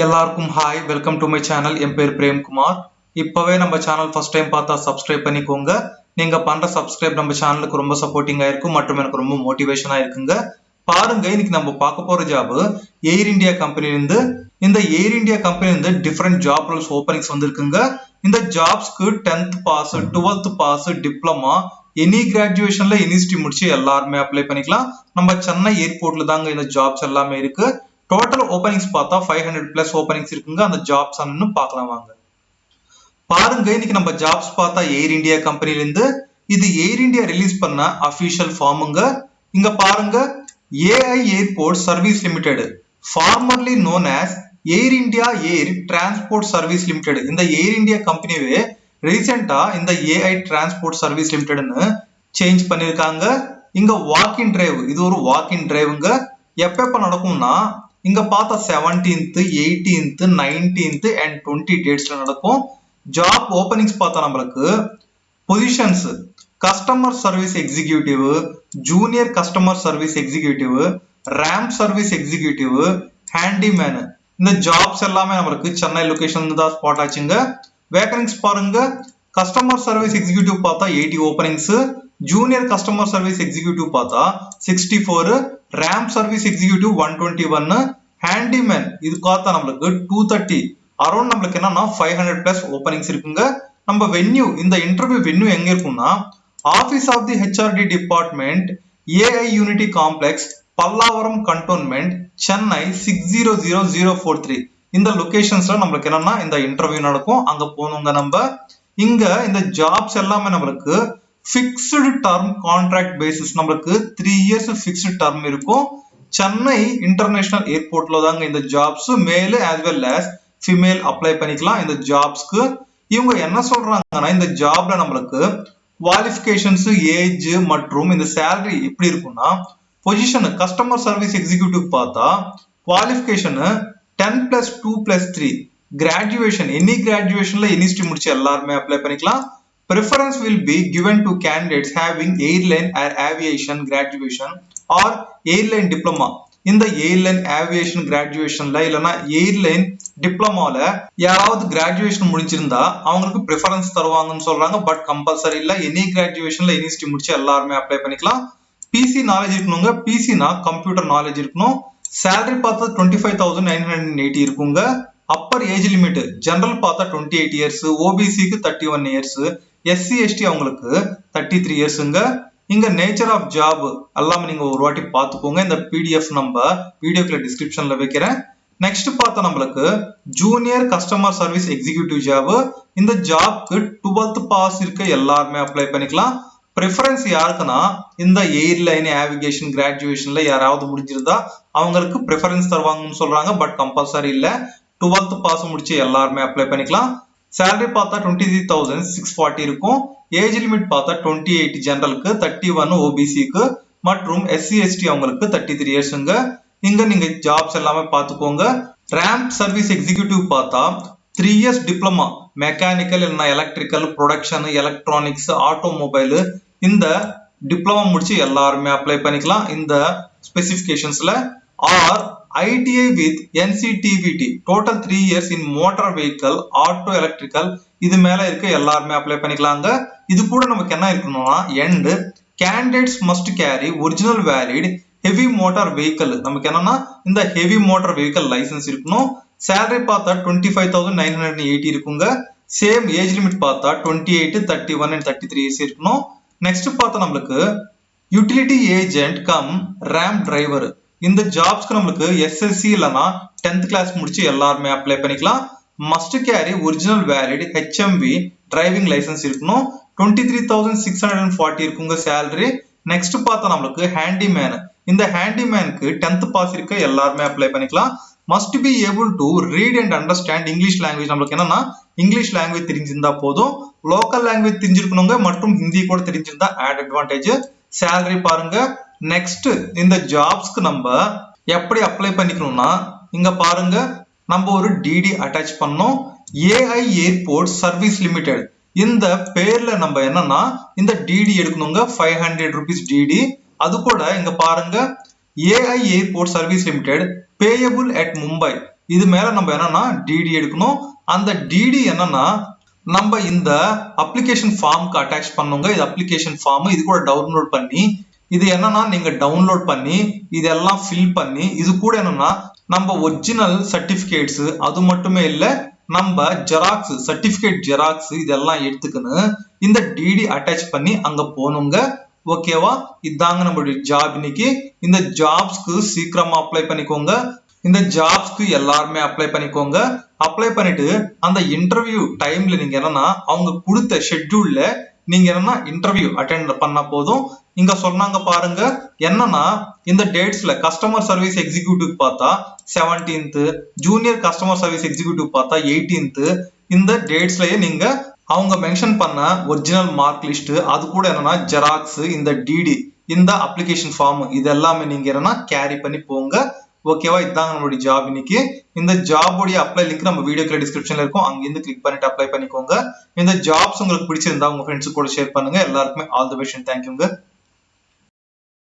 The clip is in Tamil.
எல்லாருக்கும் hi, welcome to my channel. என் பேர் பிரேம்குமார். இப்பவே நம்ம சேனல் ஃபர்ஸ்ட் டைம் பார்த்தா சப்ஸ்கிரைப் பண்ணிக்கோங்க. நீங்க பண்ற சப்ஸ்கிரைப் நம்ம சேனலுக்கு ரொம்ப சப்போர்ட்டிங்கா இருக்கும் மற்றும் எனக்கு ரொம்ப மோட்டிவேஷனா இருக்குங்க. பாருங்க, இன்னைக்கு நம்ம பார்க்க போற ஜாப் ஏர் இந்தியா கம்பெனிலிருந்து. இந்த ஏர் இந்தியா கம்பெனிலிருந்து டிஃப்ரெண்ட் ஜாப் ரோல்ஸ் ஓப்பனிங்ஸ் வந்திருக்குங்க. இந்த ஜாப்ஸ்க்கு 10th pass, 12th pass, diploma, any கிராஜுவேஷன்ல யூனிவர்சிட்டி முடிச்சு எல்லாருமே அப்ளை பண்ணிக்கலாம். நம்ம சென்னை ஏர்போர்ட்ல தாங்க இந்த ஜாப்ஸ் எல்லாமே இருக்கு. டோட்டல் ஓப்பனிங்ஸ் பார்த்தா 500 பிளஸ் ஓப்பனிங்ஸ் இருக்குங்க. அந்த ஜாப்ஸ் பார்க்கலாம் வாங்க. பாருங்க, இன்னைக்கு நம்ம ஜாப்ஸ் பார்த்தா ஏர் இந்தியா கம்பெனில இருந்து. இது ஏர் இந்தியா ரிலீஸ் பண்ண அபிஷியல் ஃபார்முங்க. இங்க பாருங்க, AI airport service limited, formerly known as Air India air transport service limited. இந்த ஏர் இந்தியா கம்பெனியே ரீசெண்டா இந்த ஏஐ டிரான்ஸ்போர்ட் சர்வீஸ் லிமிடெட்னு சேஞ்ச் பண்ணிருக்காங்க. இங்க வாக் இன் டிரைவ், இது ஒரு வாக் இன் டிரைவுங்க. எப்ப நடக்கும்னா இங்க பார்த்தா 17th, 18th, 19th and 20 டேட்ஸ்ல நடக்கும். ஜாப் ஓப்பனிங்ஸ் பார்த்தா நம்மளுக்கு positions customer service executive, junior customer service executive, ramp service executive, handyman. இந்த ஜாப்ஸ் எல்லாமே நம்மளுக்கு சென்னை லொகேஷன் தான் ஸ்பாட் ஆச்சுங்க. வேகன்ஸ் பாருங்க, கஸ்டமர் சர்வீஸ் எக்ஸிகியூட்டிவ் பார்த்தா 80 openings, junior customer service executive பார்த்தா 64, ரேம்ப் சர்வீஸ் எக்ஸிகியூட்டிவ் 121, ஹேண்டிமேன் இது பார்த்தா நம்மளுக்கு 230. அரௌண்ட் நம்மளுக்கு என்னன்னா 500 பிளஸ் ஓப்பனிங்ஸ் இருக்குங்க. நம்ம வென்யூ, இந்த இன்டர்வியூ வென்யூ எங்க இருக்கும்னா office of the HRD department, AI unity complex, Pallavaram cantonment, Chennai 600043. இந்த லொகேஷன்ஸ்ல நம்மளுக்கு என்னன்னா இந்த இன்டர்வியூ நடக்கும். அங்க போகணுங்க. நம்ம இங்க இந்த ஜாப்ஸ் எல்லாமே நம்மளுக்கு ஃபிக்ஸ்டு டர்ம் கான்ட்ராக்ட் பேசிஸ், நம்மளுக்கு 3 இயர்ஸ் ஃபிக்ஸ்டு டர்ம் இருக்கும். சென்னை இன்டர்நேஷனல் ஏர்போர்ட்ல தாங்க இந்த ஜாப்ஸ். மேல் as well as female apply பண்ணிக்கலாம் இந்த ஜாப்ஸ்க்கு. இவங்க என்ன சொல்றாங்கன்னா இந்த ஜாப்ல நம்மளுக்கு குவாலிஃபிகேஷன்ஸ், ஏஜ் மற்றும் இந்த சேலரி எப்படி இருக்கும்னா, பொசிஷன் கஸ்டமர் சர்வீஸ் எக்ஸிகியூட்டிவ் பார்த்தா குவாலிஃபிகேஷன் 10+2+3, கிராஜுவேஷன் எனி கிராஜுவேஷன்ல யூனிவர்சிட்டி முடிச்சு எல்லாருமே அப்ளை பண்ணிக்கலாம். Preference will be given to candidates having airline or aviation graduation or airline diploma. இந்த ஏர்லைன் ஏவியேஷன் கிராஜுவேஷன்ல இல்லனா ஏர்லைன் டிப்ளமால யாராவது கிராஜுவேஷன் முடிச்சிருந்தா அவங்களுக்கு ப்ரிஃபரன்ஸ் தருவாங்கன்னு சொல்றாங்க. பட் கம்பல்சரி இல்ல. எனி கிராஜுவேஷன்ல யூனிவர்சிட்டி முடிச்சு எல்லாருமே அப்ளை பண்ணிக்கலாம். பிசி நாலேஜ் இருக்கணுங்க. பிசினா கம்ப்யூட்டர் நாலேஜ் இருக்கணும். சேலரி பார்த்தா 25,980 இருக்குங்க. அப்பர் ஏஜ் லிமிட் ஜெனரல் பார்த்தா 28 இயர்ஸ், ஓபிசிக்கு 31 இயர்ஸ், எஸ்சி எஸ்டி அவங்களுக்கு 33 இயர்ஸ்ங்க. இங்க நேச்சர் ஆஃப் ஜாப் எல்லாமே நீங்க ஒரு வாட்டி பார்த்துக்கோங்க. இந்த பிடிஎஃப் நம்ம வீடியோக்குள்ள டிஸ்கிரிப்ஷன்ல வைக்கிறேன். நெக்ஸ்ட் பார்த்தா நம்மளுக்கு junior customer service executive job. இந்த ஜாப்க்கு 12th பாஸ் இருக்க எல்லாருமே அப்ளை பண்ணிக்கலாம். ப்ரிஃபரன்ஸ் யாருக்குன்னா இந்த ஏர்லைன் ஏவிகேஷன் கிராஜுவேஷன்ல யாராவது முடிஞ்சிருந்தா அவங்களுக்கு ப்ரிஃபரன்ஸ் தருவாங்கன்னு சொல்றாங்க. பட் கம்பல்சரி இல்ல. 12th பாஸ் முடிச்சு எல்லாருமே அப்ளை பண்ணிக்கலாம். சேலரி பார்த்தா 23,640 இருக்கும். ஏஜ் லிமிட் பார்த்தா 28 ஜெனரலுக்கு, 31 ஓபிசிக்கு மற்றும் எஸ்சி எஸ்டி அவங்களுக்கு 33 இயர்ஸ்ங்க. இங்க நீங்க ஜாப்ஸ் எல்லாமே பார்த்துக்கோங்க. ரேம்ப் சர்வீஸ் எக்ஸிகியூட்டிவ் பார்த்தா 3 இயர்ஸ் டிப்ளமா மெக்கானிக்கல் இல்லைன்னா எலக்ட்ரிக்கல், ப்ரொடக்ஷன், எலக்ட்ரானிக்ஸ், ஆட்டோமொபைல் இந்த டிப்ளமா முடிச்சு எல்லாருமே அப்ளை பண்ணிக்கலாம் இந்த ஸ்பெசிபிகேஷன்ஸ்ல. Or ITI with NCTVT total 3 years in motor vehicle, auto electrical இது மேல இருக்க எல்லாருமே அப்ளை பண்ணிக்கலாங்க. இது கூட நமக்கு என்ன இருக்கணும்னா end candidates must carry original valid heavy motor vehicle. நமக்கு என்னன்னா இந்த heavy motor vehicle license இருக்கணும். salary பார்த்தா 25,980 இருக்குங்க. சேம் ஏஜ் லிமிட் பார்த்தா 28, 31 and 33 இயர்ஸ் இருக்கணும். நெக்ஸ்ட் பார்த்தா நம்மளுக்கு utility agent come RAM driver. இந்த ஜாப்ஸ்க்கு நம்மளுக்கு எஸ்எஸ்சி இல்லனா 10th கிளாஸ் முடிச்சு எல்லாருமே அப்ளை பண்ணிக்கலாம். Must carry original valid HMV driving licence இருக்கணும். 23,640 இருக்குங்க சேலரி. நெக்ஸ்ட் பார்த்தா நம்மளுக்கு ஹேண்டிமேன். இந்த ஹேண்டிமேனுக்கு 10th பாஸ் இருக்க எல்லாருமே அப்ளை பண்ணிக்கலாம். Must be able to read and understand English language. நம்மளுக்கு என்னன்னா இங்கிலீஷ் லாங்குவேஜ் தெரிஞ்சிருந்தா போதும். லோக்கல் லாங்குவேஜ் தெரிஞ்சிருக்கணுங்க மற்றும் ஹிந்தி கூட தெரிஞ்சிருந்தா ஆட் அட்வான்டேஜ். சேலரி பாருங்க. நெக்ஸ்ட் இந்த ஜாப்ஸ்க்கு நம்ம எப்படி அப்ளை பண்ணிக்கணும்னா இங்க பாருங்க, நம்ம ஒரு டிடி அட்டாச் பண்ணோம். ஏஐ ஏர்போர்ட் சர்வீஸ் லிமிடெட் இந்த பேர்ல நம்ம என்னன்னா இந்த டிடி எடுக்கணுங்க. 500 rupees DD. அது கூட இங்க பாருங்க, AI airport service limited payable at Mumbai. இது மேல நம்ம என்னன்னா டிடி எடுக்கணும். அந்த டிடி என்னன்னா நம்ம இந்த அப்ளிகேஷன் ஃபார்முக்கு அட்டாச் பண்ணுங்க. இது அப்ளிகேஷன் ஃபார்ம், இது கூட டவுன்லோட் பண்ணி இது என்னன்னா நீங்க டவுன்லோட் பண்ணி இதெல்லாம் ஃபில் பண்ணி இது கூட என்னன்னா நம்ம ஒரிஜினல் சர்டிபிகேட்ஸ் அது மட்டுமே இல்ல நம்ம ஜெராக்ஸ் சர்டிபிகேட் ஜெராக்ஸ் இதெல்லாம் எடுத்துக்கணும் இந்த டிடி அட்டாச் பண்ணி அங்க போனுங்க. ஓகேவா, இதாங்க நம்மளுடைய ஜாப் இன்னைக்கு. இந்த ஜாப்ஸ்க்கு சீக்கிரமா அப்ளை பண்ணிக்கோங்க. இந்த ஜாப்ஸ்க்கு எல்லாருமே அப்ளை பண்ணிக்கோங்க. அப்ளை பண்ணிட்டு அந்த இன்டர்வியூ டைம்ல நீங்க என்னன்னா அவங்க கொடுத்த ஷெட்யூல்ல நீங்க என்னன்னா இன்டர்வியூ அட்டெண்ட் பண்ணா போதும். இங்க சொன்னாங்க பாருங்க என்னன்னா இந்த டேட்ஸ்ல கஸ்டமர் சர்வீஸ் எக்ஸிக்யூட்டிவ் பார்த்தா 17th, junior customer service executive பார்த்தா 18th. இந்த டேட்ஸ்லயே நீங்க அவங்க மென்ஷன் பண்ண ஒரிஜினல் மார்க் லிஸ்ட் அது கூட என்னன்னா ஜெராக்ஸ் இந்த டிடி இந்த அப்ளிகேஷன் ஃபார்ம் இது எல்லாமே நீங்க என்னன்னா கேரி பண்ணி போங்க. ஓகேவா, இதுதாங்க நம்மளுடைய ஜாப் இன்னைக்கு. இந்த ஜாபோடைய அப்ளை லிங்க் நம்ம வீடியோக்கு டிஸ்கிரிப்ஷன்ல இருக்கும், அங்கிருந்து கிளிக் பண்ணிட்டு அப்ளை பண்ணிக்கோங்க. இந்த ஜாப்ஸ் உங்களுக்கு பிடிச்சிருந்தா உங்க ஃப்ரெண்ட்ஸ் கூட ஷேர் பண்ணுங்க. எல்லாருக்குமே ஆல் தி பெஸ்ட், தேங்க்யூங்க.